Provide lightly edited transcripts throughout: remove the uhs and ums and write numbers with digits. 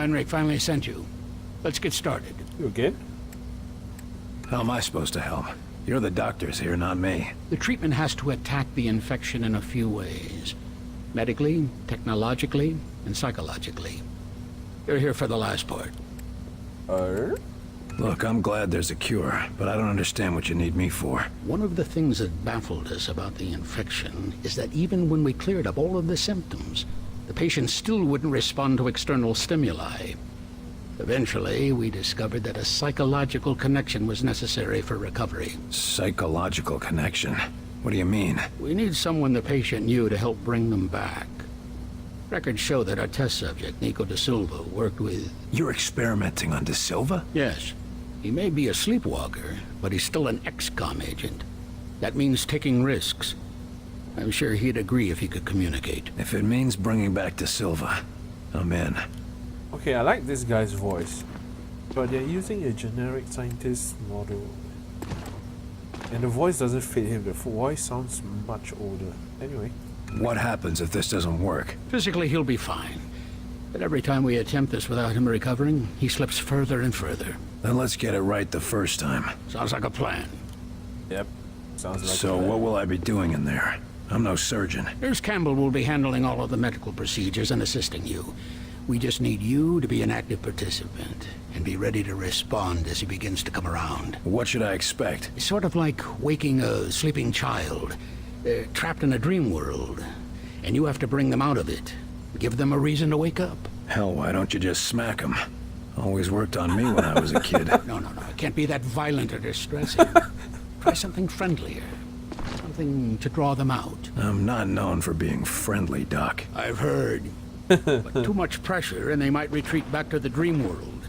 Heinrich finally sent you. Let's get started. You again? How am I supposed to help? You're the doctors here, not me. The treatment has to attack the infection in a few ways. Medically, technologically, and psychologically. You're here for the last part. Look, I'm glad there's a cure, but I don't understand what you need me for. One of the things that baffled us about the infection is that even when we cleared up all of the symptoms, the patient still wouldn't respond to external stimuli. Eventually, we discovered that a psychological connection was necessary for recovery. Psychological connection? What do you mean? We need someone the patient knew to help bring them back. Records show that our test subject, Nico Da Silva, worked with... You're experimenting on Da Silva? Yes. He may be a sleepwalker, but he's still an XCOM agent. That means taking risks. I'm sure he'd agree if he could communicate. If it means bringing back Da Silva, I'm in. Okay, I like this guy's voice, but they're using a generic scientist model, and the voice doesn't fit him. The voice sounds much older. Anyway. What happens if this doesn't work? Physically, he'll be fine. But every time we attempt this without him recovering, he slips further and further. Then let's get it right the first time. Sounds like a plan. Yep. Sounds like So what will I be doing in there? I'm no surgeon. Nurse Campbell will be handling all of the medical procedures and assisting you. We just need you to be an active participant and be ready to respond as he begins to come around. What should I expect? It's sort of like waking a sleeping child. They're trapped in a dream world, and you have to bring them out of it. Give them a reason to wake up. Hell, why don't you just smack them? Always worked on me when I was a kid. No. It can't be that violent or distressing. Try something friendlier. Something to draw them out. I'm not known for being friendly, Doc. I've heard. But too much pressure and they might retreat back to the dream world.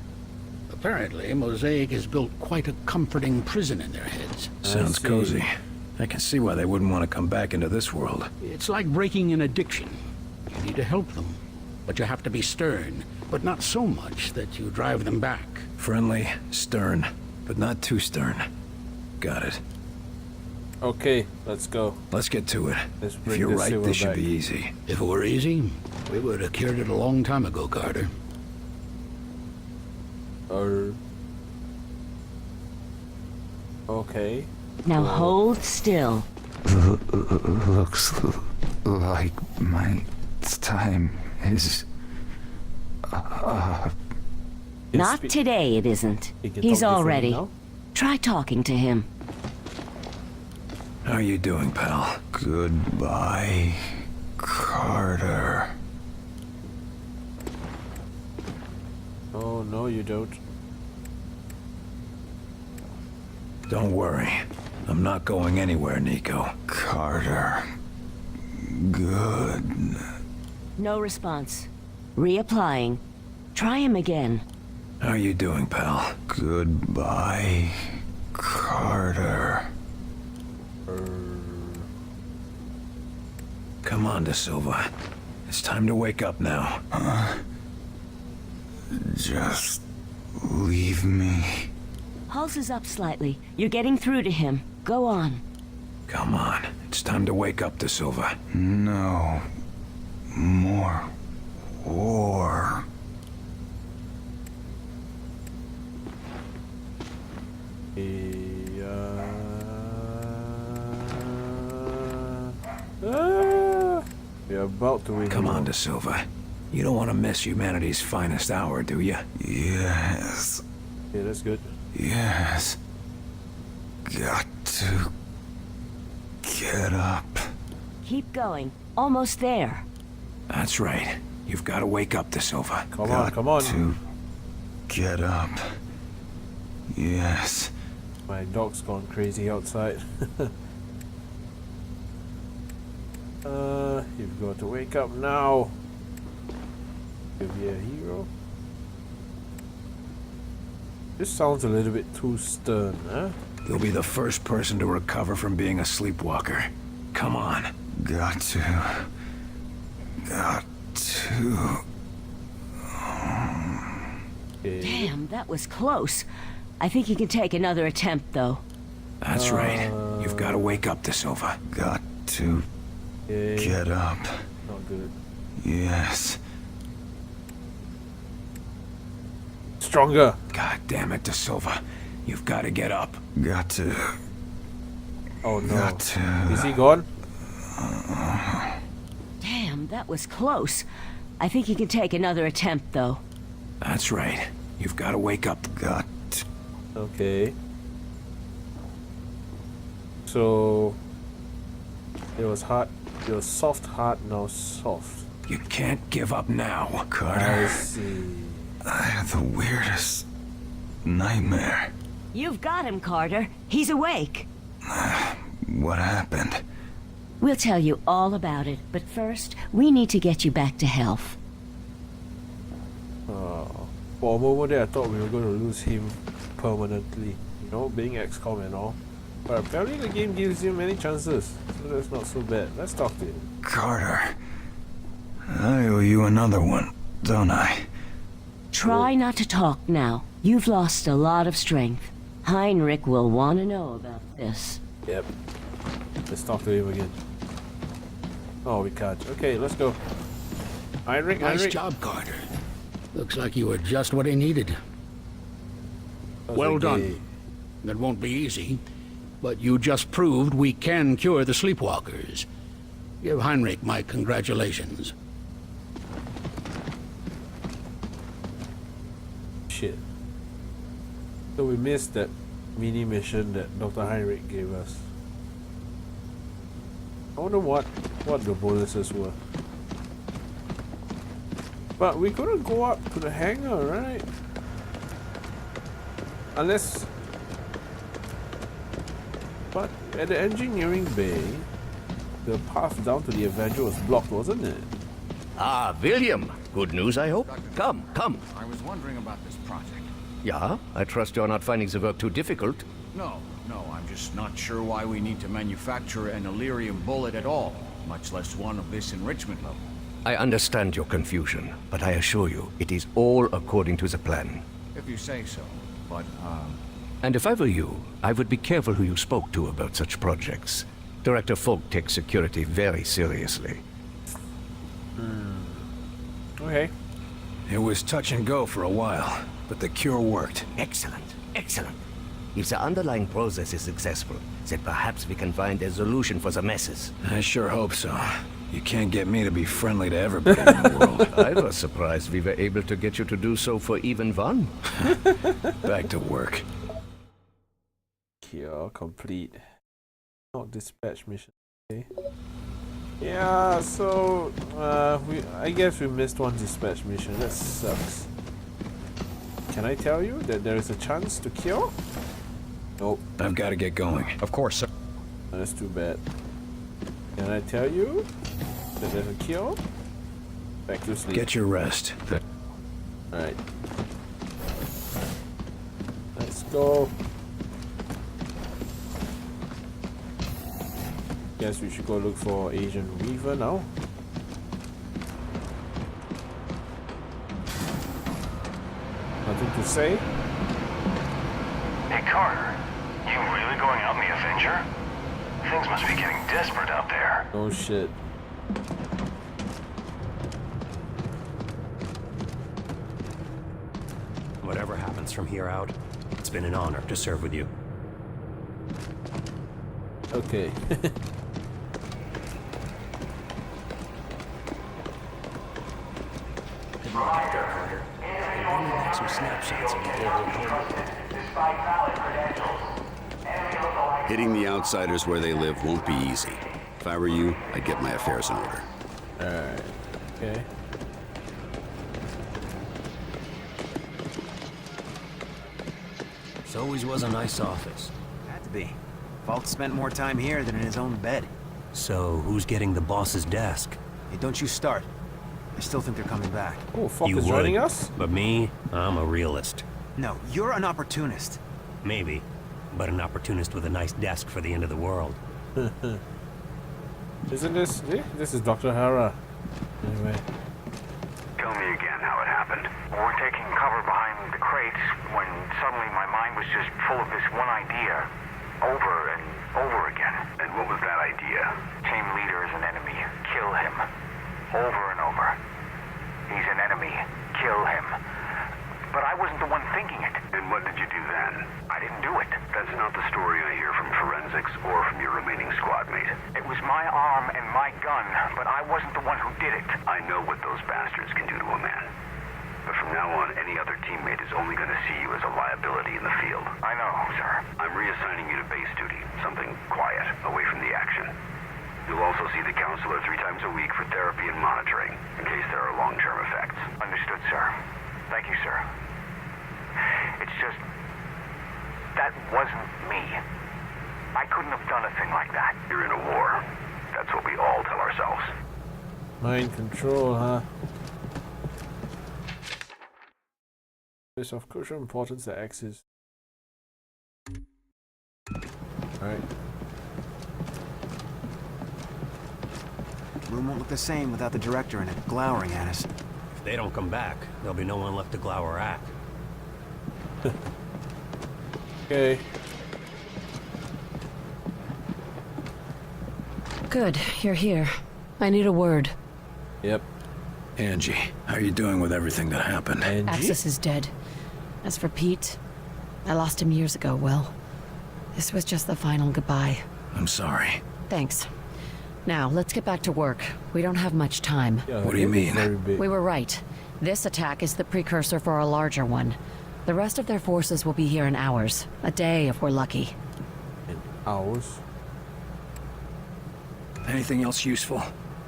Apparently, Mosaic has built quite a comforting prison in their heads. Sounds cozy. I can see why they wouldn't want to come back into this world. It's like breaking an addiction. You need to help them, but you have to be stern, but not so much that you drive them back. Friendly, stern, but not too stern. Got it. Okay, let's go. Let's get to it. Let's If bring you're the right, silver this should back. be easy. If it were easy, we would have cured it a long time ago, Carter. Okay. Now hold still. Looks like my time is Not today, it isn't. He can He's talk all differently ready. now? Try talking to him. How are you doing, pal? goodbye, Carter. Oh no, you don't. Don't worry. I'm not going anywhere, Nico. Carter. Good. No response. Reapplying. Try him again. How are you doing, pal? Goodbye, Carter. Come on, Da Silva. It's time to wake up now. Just leave me. Pulse is up slightly. You're getting through to him. Go on. Come on. It's time to wake up, Da Silva. No more war. We're about to win. Come on, Da Silva. You don't want to miss humanity's finest hour, do you? Yes. Yeah, that's good. Yes. Got to get up. Keep going. Almost there. That's right. You've got to wake up, Da Silva. Come on, Got come on. to get up. Yes. My dog's gone crazy outside. You've got to wake up now. You'll be a hero. This sounds a little bit too stern, huh? You'll be the first person to recover from being a sleepwalker. Come on. Got to. Okay. Damn, that was close. I think you can take another attempt, though. That's right. You've got to wake up, Da Silva. Got to Okay. get up. Not good. Yes. stronger. God damn it, De Silva. You've got to get up. Got to. Oh no. Got to. Is he gone? Damn, that was close. I think you can take another attempt, though. That's right. You've got to wake up. Got to. Okay. So it was hard. It was soft, hard, now soft. You can't give up now. I Carter, see. I had the weirdest nightmare. You've got him, Carter. He's awake. What happened? We'll tell you all about it, but first, we need to get you back to health. For a moment there, I thought we were going to lose him permanently. You know, being XCOM and all. But apparently the game gives you many chances, so that's not so bad. Let's talk to him. Carter, I owe you another one, don't I? Try not to talk now. You've lost a lot of strength. Heinrich will want to know about this. Yep. Let's talk to him again. Oh, we can't. Okay, let's go. Heinrich, Nice Heinrich. job, Carter. Looks like you were just what he needed. Well done. It won't be easy, but you just proved we can cure the sleepwalkers. Give Heinrich my congratulations. Shit. So we missed that mini mission that Dr. Heinrich gave us. I wonder what the bonuses were. But we couldn't go up to the hangar, right? Unless... But at the engineering bay, the path down to the Avenger was blocked, wasn't it? Ah, William. Good news, I hope. Come, come. I was wondering about this project. Yeah, I trust you're not finding the work too difficult. No, I'm just not sure why we need to manufacture an Illyrium bullet at all, much less one of this enrichment level. I understand your confusion, but I assure you, it is all according to the plan. If you say so, but, And if I were you, I would be careful who you spoke to about such projects. Director Folk takes security very seriously. Okay. It was touch and go for a while, but the cure worked. Excellent, excellent. If the underlying process is successful, then perhaps we can find a solution for the messes. I sure hope so. You can't get me to be friendly to everybody in the world. I was surprised we were able to get you to do so for even one. Back to work. Cure complete. Not dispatch mission. Okay. Yeah, so I guess we missed one dispatch mission. That sucks. Can I tell you that there is a chance to cure? Nope. I've got to get going. of course, sir. That's too bad. Can I tell you that there's a cure? Back to sleep. Get your rest. Alright. Let's go. Guess we should go look for Agent Weaver now. Nothing to say? Hey Carter, you really going out in the Avenger? Things must be getting desperate out there. Oh shit. Whatever happens from here out, it's been an honor to serve with you. Okay. Good luck out there, Carter. We'll bring you back some snapshots of the area. Hitting the outsiders where they live won't be easy. If I were you, I'd get my affairs in order. Alright. Okay. This always was a nice office. Had to be. Falk spent more time here than in his own bed. So, who's getting the boss's desk? Hey, don't you start. I still think they're coming back. Oh, Falk You is would, joining us? But me, I'm a realist. No, you're an opportunist. Maybe, but an opportunist with a nice desk for the end of the world. Isn't this... This is Dr. Hara. Anyway. Tell me again how it happened. We're taking cover behind the crates when suddenly my mind was just full of this one idea. Over and over again. And what was that idea? Team leader is an enemy. Kill him. Over and over. He's an enemy. Kill him. But I wasn't the one thinking it. And what did you do then? I didn't do it. That's not the story I hear from forensics or from your remaining squad mate. It was my arm and my gun, but I wasn't the one who did it. I know what those bastards can do to a man. But from now on, any other teammate is only going to see you as a liability in the field. I know, sir. I'm reassigning you to base duty, something quiet, away from the action. You'll also see the counselor 3 times a week for therapy and monitoring, in case there are long-term effects. Understood, sir. Thank you, sir. It's just... that wasn't me. I couldn't have done a thing like that. You're in a war. That's what we all tell ourselves. Mind control, huh? It's of crucial importance that X is... Alright. Room won't look the same without the director in it, glowering at us. If they don't come back, there'll be no one left to glower at. Okay. Good, you're here. I need a word. Yep. Angie, how are you doing with everything that happened? Angie? Axis is dead. As for Pete, I lost him years ago, Will. This was just the final goodbye. I'm sorry. Thanks. Now, let's get back to work. We don't have much time. Yeah, What do you mean? very big. We were right. This attack is the precursor for a larger one. The rest of their forces will be here in hours. A day if we're lucky. In hours? Anything else useful?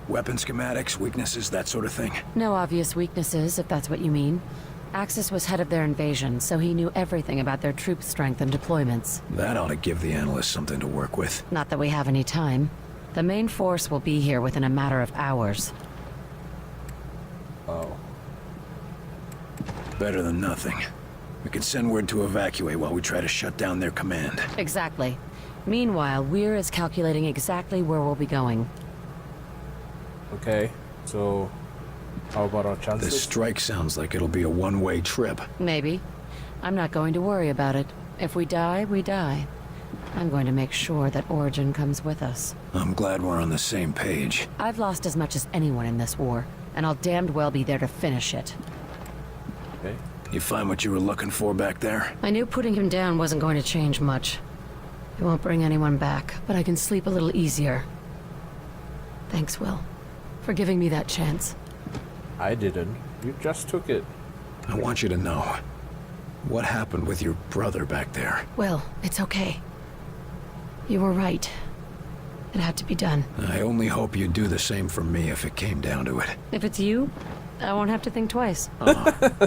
Weapon schematics, weaknesses, that sort of thing? No obvious weaknesses, if that's what you mean. Axis was head of their invasion, so he knew everything about their troop strength and deployments. That ought to give the analysts something to work with. Not that we have any time. The main force will be here within a matter of hours. Oh. Better than nothing. We could send word to evacuate while we try to shut down their command. Exactly. Meanwhile, Weir is calculating exactly where we'll be going. Okay, so how about our chances? This strike sounds like it'll be a one-way trip. Maybe. I'm not going to worry about it. If we die, we die. I'm going to make sure that Origin comes with us. I'm glad we're on the same page. I've lost as much as anyone in this war, and I'll damned well be there to finish it. Okay. You find what you were looking for back there? I knew putting him down wasn't going to change much. It won't bring anyone back, but I can sleep a little easier. Thanks, Will, for giving me that chance. I didn't. You just took it. I want you to know. What happened with your brother back there? Will, it's okay. You were right. It had to be done. I only hope you'd do the same for me if it came down to it. If it's you, I won't have to think twice. Oh,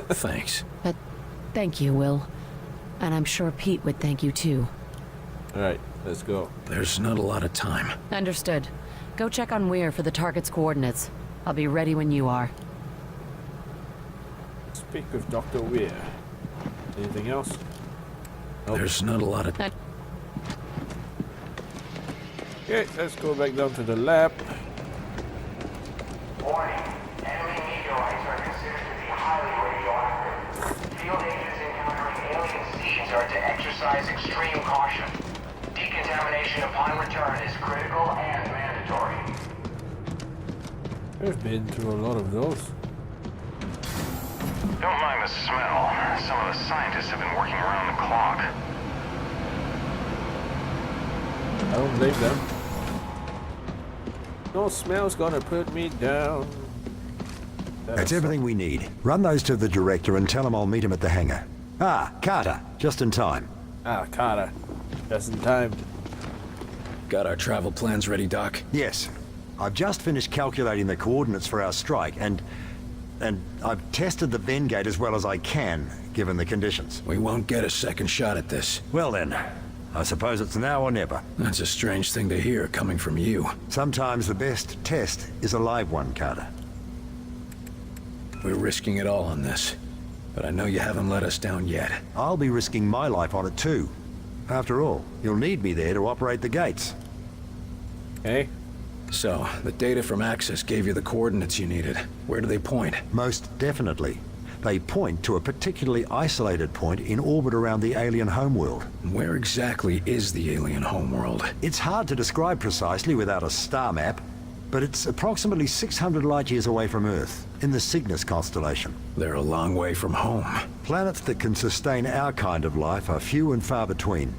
thanks. But thank you, Will. And I'm sure Pete would thank you too. Alright, let's go. There's not a lot of time. Understood. Go check on Weir for the target's coordinates. I'll be ready when you are. Speak with Dr. Weir. Anything else? Nope. There's not a lot of... Okay, let's go back down to the lab. Warning. Enemy meteorites are considered to be highly radioactive. Field agents encountering alien seeds are to exercise extreme caution. Decontamination upon return is critical and mandatory. We've been through a lot of those. Don't mind the smell. Some of the scientists have been working around the clock. I don't blame them. No smell's gonna put me down. That's everything we need. Run those to the director and tell him I'll meet him at the hangar. Ah, Carter, just in time. Ah, Carter. Just in time. Got our travel plans ready, Doc? Yes. I've just finished calculating the coordinates for our strike, and I've tested the Ven gate as well as I can, given the conditions. We won't get a second shot at this. Well then, I suppose it's now or never. That's a strange thing to hear coming from you. Sometimes the best test is a live one, Carter. We're risking it all on this, but I know you haven't let us down yet. I'll be risking my life on it too. After all, you'll need me there to operate the gates. Okay. So, the data from Axis gave you the coordinates you needed. Where do they point? Most definitely. They point to a particularly isolated point in orbit around the alien homeworld. Where exactly is the alien homeworld? It's hard to describe precisely without a star map. but it's approximately 600 light years away from Earth, in the Cygnus constellation. They're a long way from home. Planets that can sustain our kind of life are few and far between,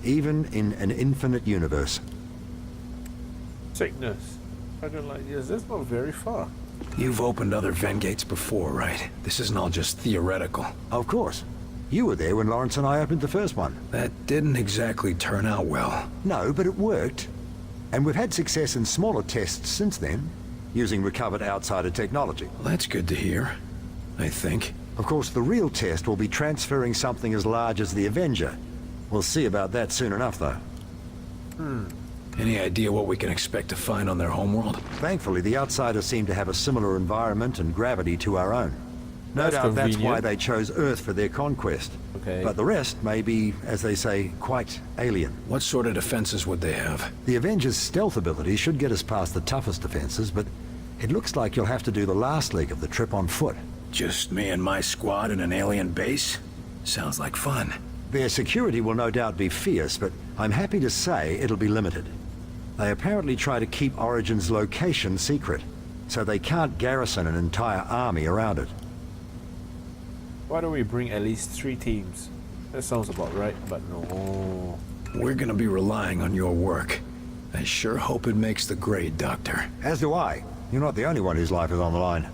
even in an infinite universe. Cygnus. 100 light years, that's not very far. You've opened other Ven gates before, right? This isn't all just theoretical. Of course. You were there when Lawrence and I opened the first one. That didn't exactly turn out well. No, but it worked. And we've had success in smaller tests since then, using recovered outsider technology. Well, that's good to hear, I think. Of course, the real test will be transferring something as large as the Avenger. We'll see about that soon enough, though. Any idea what we can expect to find on their homeworld? Thankfully, the outsiders seem to have a similar environment and gravity to our own. No doubt that's why they chose Earth for their conquest. Okay. But the rest may be, as they say, quite alien. What sort of defenses would they have? The Avengers' stealth ability should get us past the toughest defenses, but it looks like you'll have to do the last leg of the trip on foot. Just me and my squad in an alien base? Sounds like fun. Their security will no doubt be fierce, but I'm happy to say it'll be limited. They apparently try to keep Origin's location secret, so they can't garrison an entire army around it. Why don't we bring at least 3 teams? That sounds about right, but no. We're gonna be relying on your work. I sure hope it makes the grade, Doctor. As do I. You're not the only one whose life is on the line.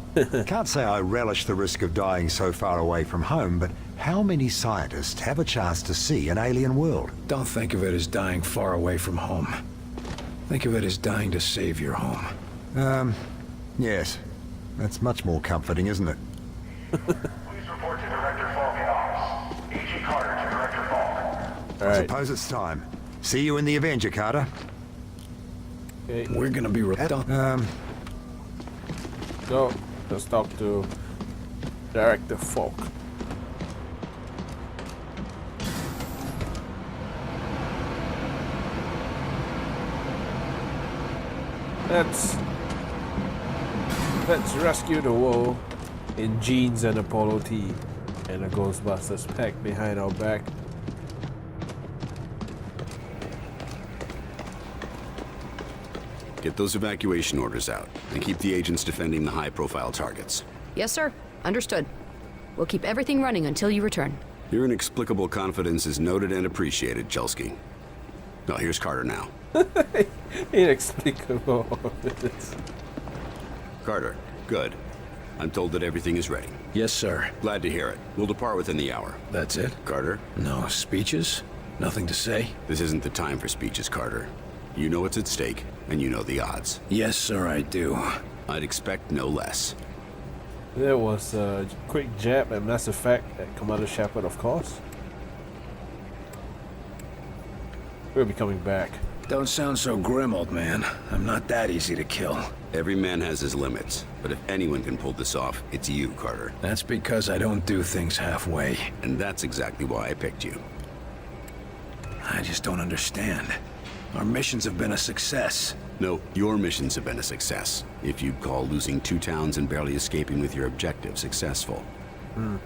Can't say I relish the risk of dying so far away from home, but how many scientists have a chance to see an alien world? Don't think of it as dying far away from home. Think of it as dying to save your home. Yes. That's much more comforting, isn't it? Please report to Director Falk in office. A.G. Carter to Director Falk. I suppose it's time. See you in the Avenger, Carter. Okay. We're gonna be So, let's talk to Director Falk. Let's rescue the world in jeans and a polo tee and a Ghostbusters pack behind our back. Get those evacuation orders out, and keep the agents defending the high-profile targets. Yes, sir. Understood. We'll keep everything running until you return. Your inexplicable confidence is noted and appreciated, Chelsky. Oh, here's Carter now. Inexplicable. Carter, good. I'm told that everything is ready. Yes, sir. Glad to hear it. We'll depart within the hour. That's it? Carter? No speeches? Nothing to say? This isn't the time for speeches, Carter. You know what's at stake, and you know the odds. Yes, sir, I do. I'd expect no less. There was a quick jab at Mass Effect at Commander Shepard, of course. We'll be coming back. Don't sound so grim, old man. I'm not that easy to kill. Every man has his limits, but if anyone can pull this off, it's you, Carter. That's because I don't do things halfway. And that's exactly why I picked you. I just don't understand. Our missions have been a success. No, your missions have been a success. If you'd call losing 2 towns and barely escaping with your objective successful.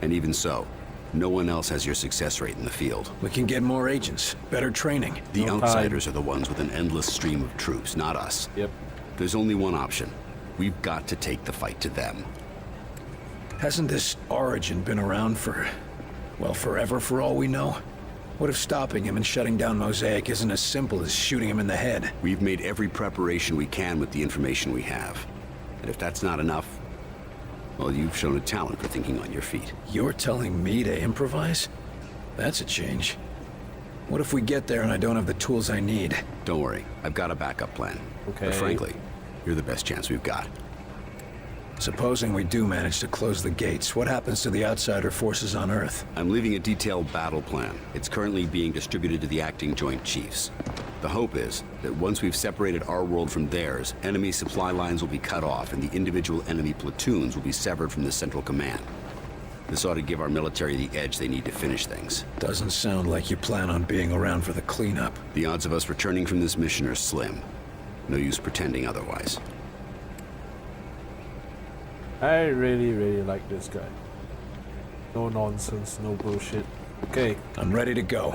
And even so, no one else has your success rate in the field. We can get more agents, better training. The outsiders are the ones with an endless stream of troops, not us. Yep. There's only one option. We've got to take the fight to them. Hasn't this Origin been around for, well, forever for all we know? What if stopping him and shutting down Mosaic isn't as simple as shooting him in the head? We've made every preparation we can with the information we have. And if that's not enough, well, you've shown a talent for thinking on your feet. You're telling me to improvise? That's a change. What if we get there and I don't have the tools I need? Don't worry, I've got a backup plan. Okay. But frankly, you're the best chance we've got. Supposing we do manage to close the gates, what happens to the outsider forces on Earth? I'm leaving a detailed battle plan. It's currently being distributed to the acting Joint Chiefs. The hope is that once we've separated our world from theirs, enemy supply lines will be cut off and the individual enemy platoons will be severed from the central command. This ought to give our military the edge they need to finish things. Doesn't sound like you plan on being around for the cleanup. The odds of us returning from this mission are slim. No use pretending otherwise. I really like this guy. No nonsense, no bullshit. Okay. I'm ready to go.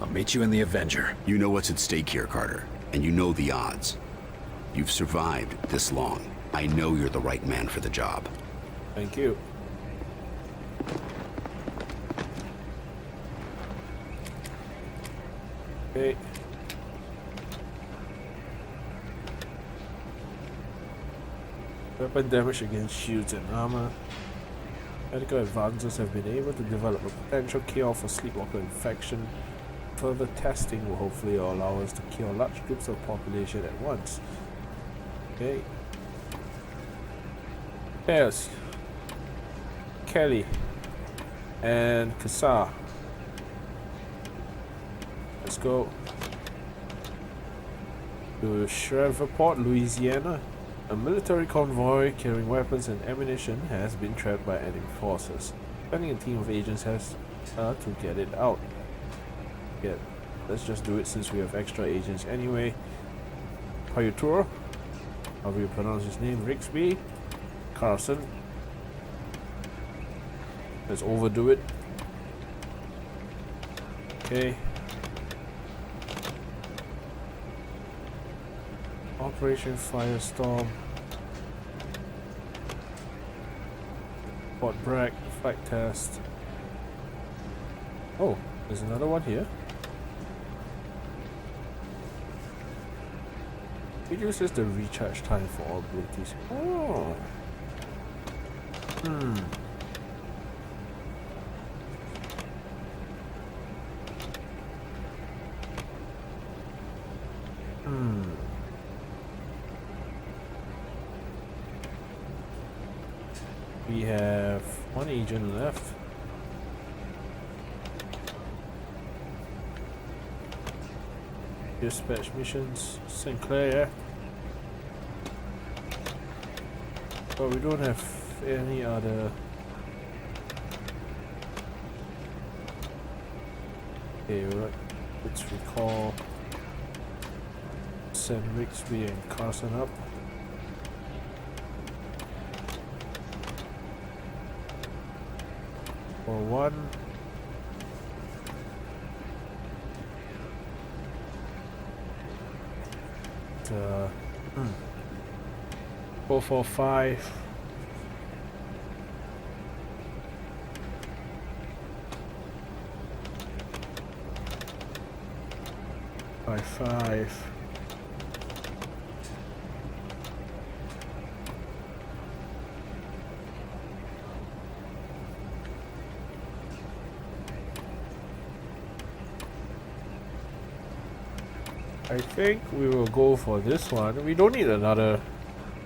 I'll meet you in the Avenger. You know what's at stake here, Carter, and you know the odds. You've survived this long. I know you're the right man for the job. Thank you. Okay. Weapon damage against shields and armor. Medical advances have been able to develop a potential cure for sleepwalker infection. Further testing will hopefully allow us to cure large groups of population at once. Okay. Yes. Kelly and Kassar. Let's go to Shreveport, Louisiana. A military convoy carrying weapons and ammunition has been trapped by enemy forces. Sending a team of agents has to get it out. Yeah, let's just do it since we have extra agents anyway. Payutur, however you pronounce his name, Rigsby, Carson. Let's overdo it. Okay. Operation Firestorm. Fort Bragg, flight test. Oh, there's another one here. Reduces the recharge time for all abilities. Oh. We have one agent left. Dispatch missions, Sinclair. But we don't have any other. Okay, right. Let's recall. Send Rigsby and Carson up. For one. 445. Five. I think we will go for this one. We don't need another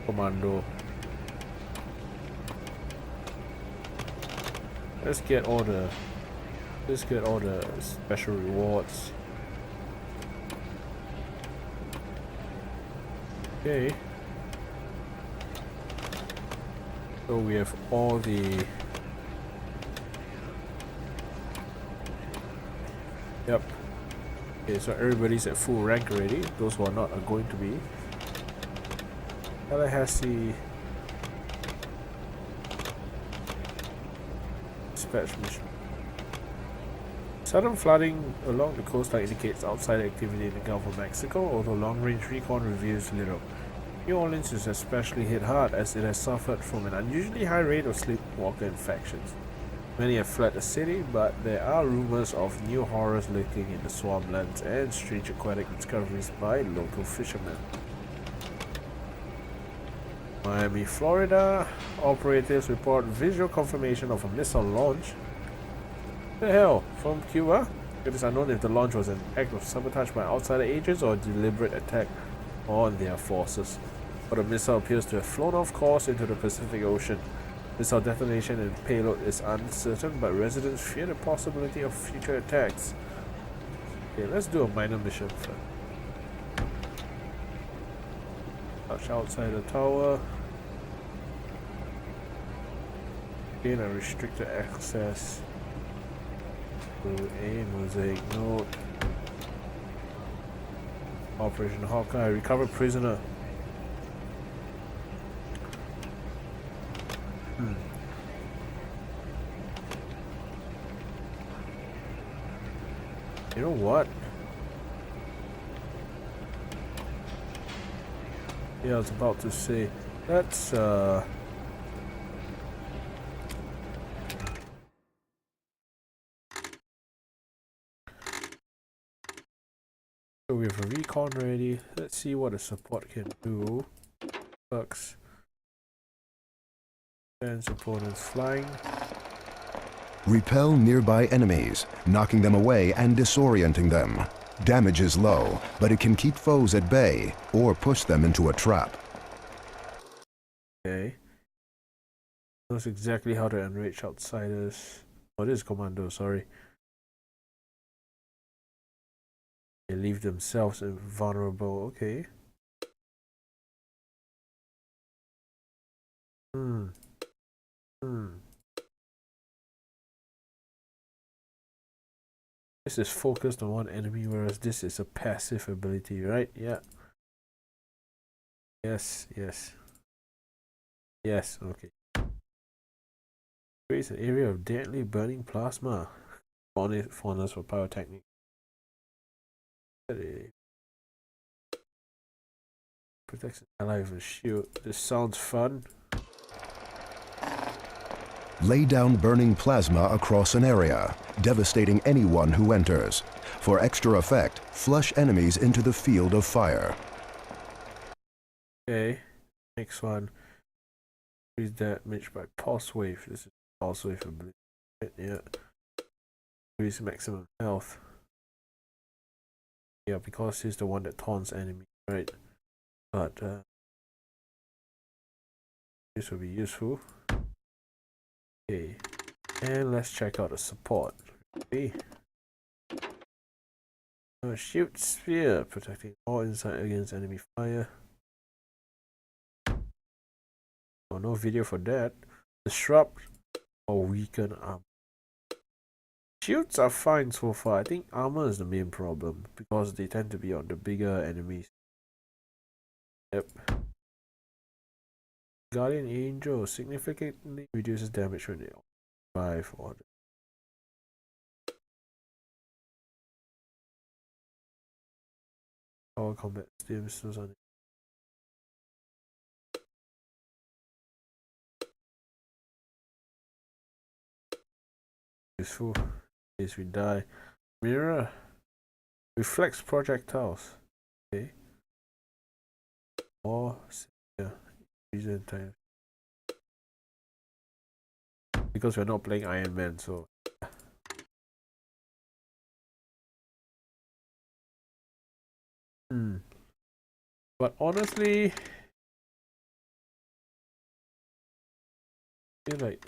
commando. Let's get all the special rewards. Okay. So we have all the. Yep. Okay, so everybody's at full rank already. Those who are not are going to be. Tallahassee. Dispatch mission. Sudden flooding along the coastline indicates outside activity in the Gulf of Mexico, although long-range recon reveals little. New Orleans is especially hit hard as it has suffered from an unusually high rate of sleepwalker infections. Many have fled the city, but there are rumors of new horrors lurking in the swamplands and strange aquatic discoveries by local fishermen. Miami, Florida. Operators report visual confirmation of a missile launch. The hell? From Cuba? It is unknown if the launch was an act of sabotage by outsider agents or a deliberate attack on their forces. But the missile appears to have flown off course into the Pacific Ocean. Missile detonation and payload is uncertain, but residents fear the possibility of future attacks. Okay, let's do a minor mission first. Touch outside the tower. Gain a restricted access to a mosaic node. Operation Hawkeye. Recover prisoner. You know what? Yeah, I was about to say, that's so we have a recon ready. Let's see what the support can do. Bucks. And opponents flying. Repel nearby enemies, knocking them away and disorienting them. Damage is low, but it can keep foes at bay or push them into a trap. Okay. Knows exactly how to enrage outsiders. Oh, this is commando, sorry. They leave themselves invulnerable. Okay. This is focused on one enemy, whereas this is a passive ability, right? Yeah. Yes, yes. Yes, okay. Creates an area of deadly burning plasma. Faunas for pyrotechnic. Protects an ally with a shield. This sounds fun. Lay down burning plasma across an area, devastating anyone who enters. For extra effect, flush enemies into the field of fire. Okay, next one. Increase damage by pulse wave. This is pulse wave ability. Yeah. Increase maximum health. Yeah, because he's the one that taunts enemies, right? But this will be useful. Okay, and let's check out the support. Okay. Shield sphere, protecting all inside against enemy fire. Oh, no video for that. Disrupt or weaken armor. Shields are fine so far. I think armor is the main problem because they tend to be on the bigger enemies. Yep. Guardian Angel significantly reduces damage when they survive or all combat stims on it. Useful. In case we die. Mirror. Reflects projectiles. Okay. Or yeah. Reason time. Because we're not playing Iron Man, so but honestly, I feel like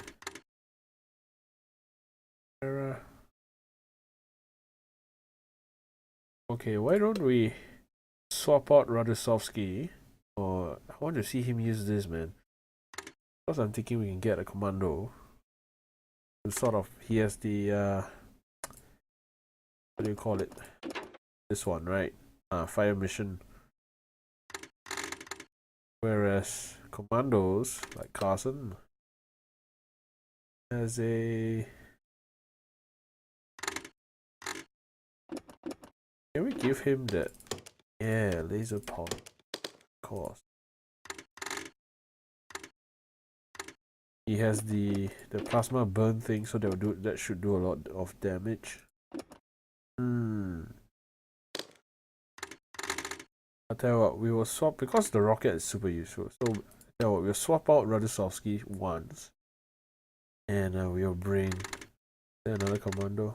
okay, why don't we swap out Radosovsky? Or I want to see him use this, man. Because I'm thinking we can get a commando. Sort of, he has the what do you call it? This one, right? Fire mission. Whereas commandos like Carson has a. Can we give him that? Yeah, laser power. Of course. He has the plasma burn thing, so that should do a lot of damage. I'll tell you what, we will swap because the rocket is super useful. So I'll tell you what, we'll swap out Radosovsky once. And we'll bring another commando.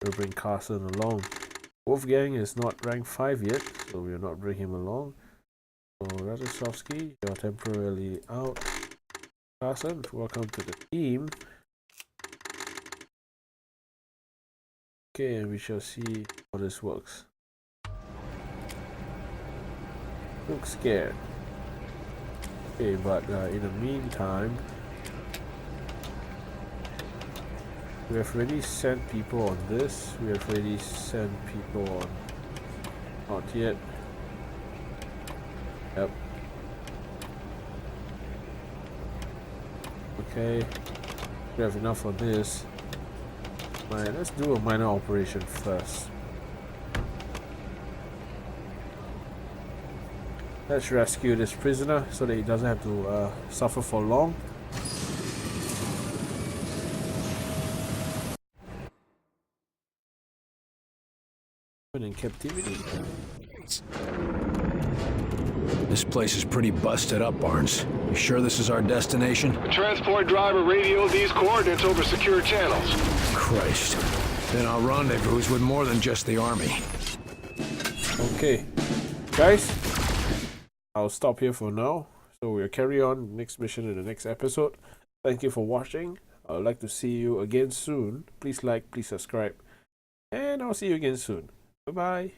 We'll bring Carson along. Wolfgang is not rank 5 yet, so we'll not bring him along. So Radosovsky, you're temporarily out. Carson, welcome to the team. Okay, and we shall see how this works. Look scared. Okay, but in the meantime, we have already sent people on this. We have already sent people on. Not yet. Yep. Okay. We have enough of this. Let's do a minor operation first. Let's rescue this prisoner so that he doesn't have to suffer for long. In captivity. This place is pretty busted up, Barnes. You sure this is our destination? The transport driver radioed these coordinates over secure channels. Christ. Then our rendezvous with more than just the army. Okay. Guys, I'll stop here for now. So we'll carry on next mission in the next episode. Thank you for watching. I would like to see you again soon. Please like, please subscribe. And I'll see you again soon. Bye-bye.